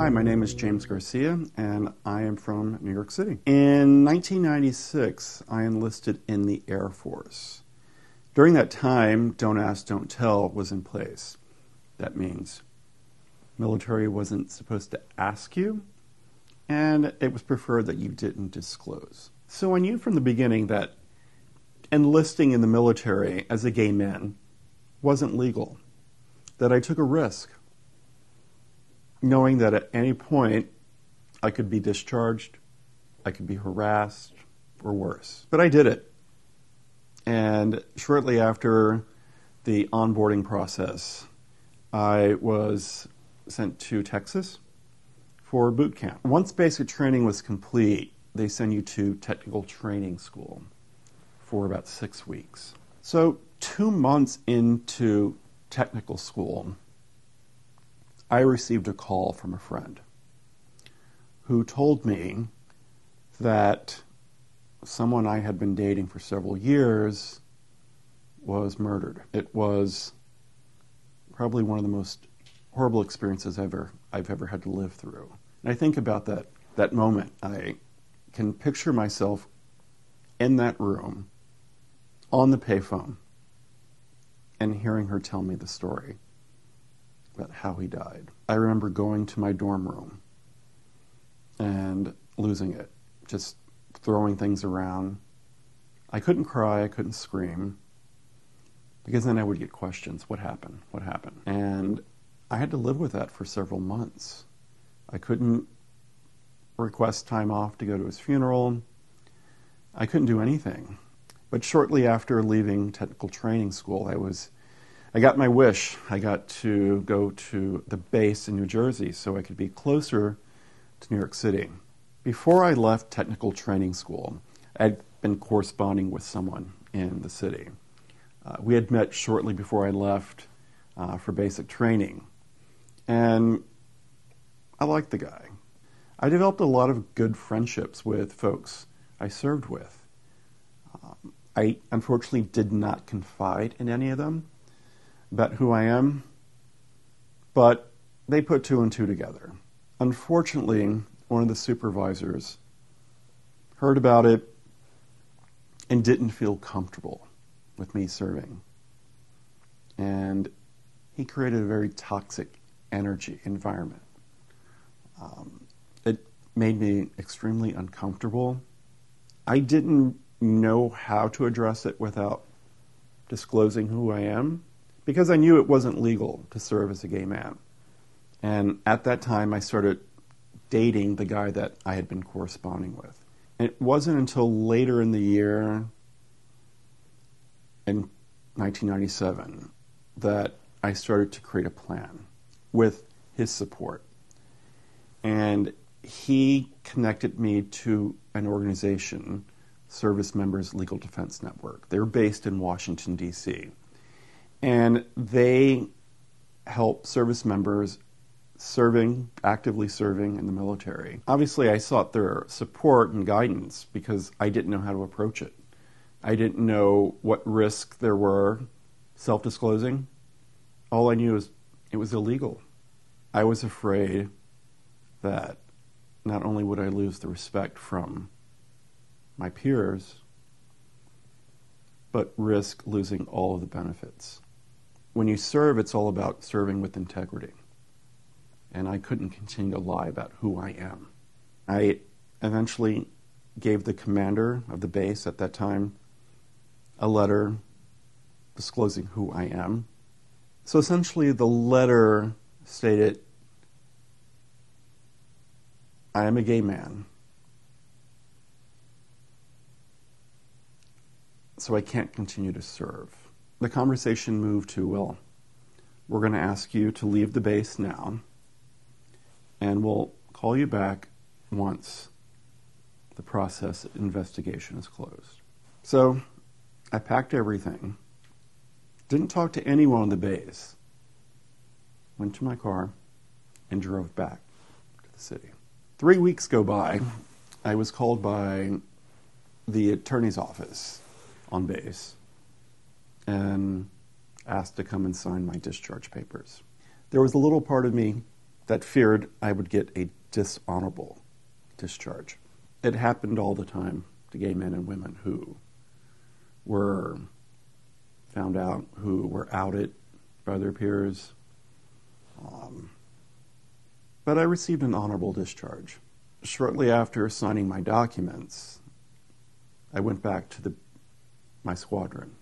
Hi, my name is James Garcia, and I am from New York City. In 1996, I enlisted in the Air Force. During that time, Don't Ask, Don't Tell was in place. That means military wasn't supposed to ask you, and it was preferred that you didn't disclose. So I knew from the beginning that enlisting in the military as a gay man wasn't legal, that I took a risk, knowing that at any point I could be discharged, I could be harassed, or worse. But I did it. And shortly after the onboarding process, I was sent to Texas for boot camp. Once basic training was complete, they send you to technical training school for about 6 weeks. So 2 months into technical school, I received a call from a friend who told me that someone I had been dating for several years was murdered. It was probably one of the most horrible experiences I've ever had to live through. And I think about that moment. I can picture myself in that room on the payphone and hearing her tell me the story about how he died. I remember going to my dorm room and losing it, just throwing things around. I couldn't cry, I couldn't scream, because then I would get questions. What happened? What happened? And I had to live with that for several months. I couldn't request time off to go to his funeral. I couldn't do anything. But shortly after leaving technical training school, I got my wish. I got to go to the base in New Jersey so I could be closer to New York City. Before I left technical training school, I'd been corresponding with someone in the city. We had met shortly before I left for basic training, and I liked the guy. I developed a lot of good friendships with folks I served with. I unfortunately did not confide in any of them about who I am, but they put 2 and 2 together. Unfortunately, one of the supervisors heard about it and didn't feel comfortable with me serving. And he created a very toxic energy environment. It made me extremely uncomfortable. I didn't know how to address it without disclosing who I am, because I knew it wasn't legal to serve as a gay man. And at that time, I started dating the guy that I had been corresponding with. And it wasn't until later in the year, in 1997, that I started to create a plan with his support. And he connected me to an organization, Servicemembers Legal Defense Network. They're based in Washington, D.C., and they help service members actively serving in the military. Obviously, I sought their support and guidance because I didn't know how to approach it. I didn't know what risks there were self-disclosing. All I knew is it was illegal. I was afraid that not only would I lose the respect from my peers, but risk losing all of the benefits. When you serve, it's all about serving with integrity. And I couldn't continue to lie about who I am. I eventually gave the commander of the base at that time a letter disclosing who I am. So essentially the letter stated, I am a gay man, so I can't continue to serve. The conversation moved to, well, we're going to ask you to leave the base now, and we'll call you back once the process investigation is closed. So I packed everything, didn't talk to anyone on the base, went to my car, and drove back to the city. 3 weeks go by. I was called by the attorney's office on base and asked to come and sign my discharge papers. There was a little part of me that feared I would get a dishonorable discharge. It happened all the time to gay men and women who were found out, who were outed by their peers. But I received an honorable discharge. Shortly after signing my documents, I went back to my squadron,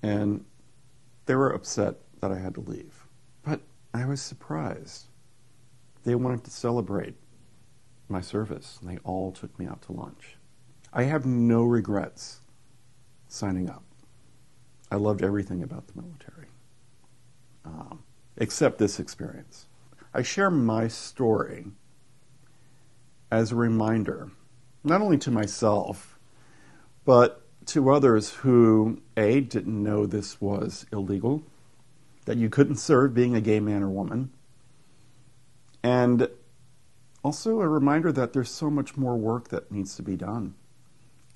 and they were upset that I had to leave. But I was surprised. They wanted to celebrate my service, and they all took me out to lunch. I have no regrets signing up. I loved everything about the military, except this experience. I share my story as a reminder, not only to myself, but to others who, A, didn't know this was illegal, that you couldn't serve being a gay man or woman, and also a reminder that there's so much more work that needs to be done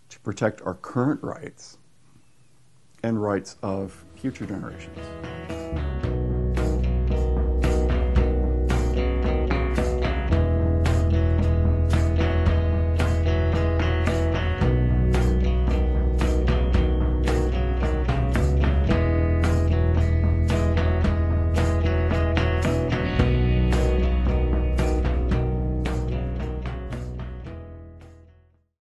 to protect our current rights and rights of future generations.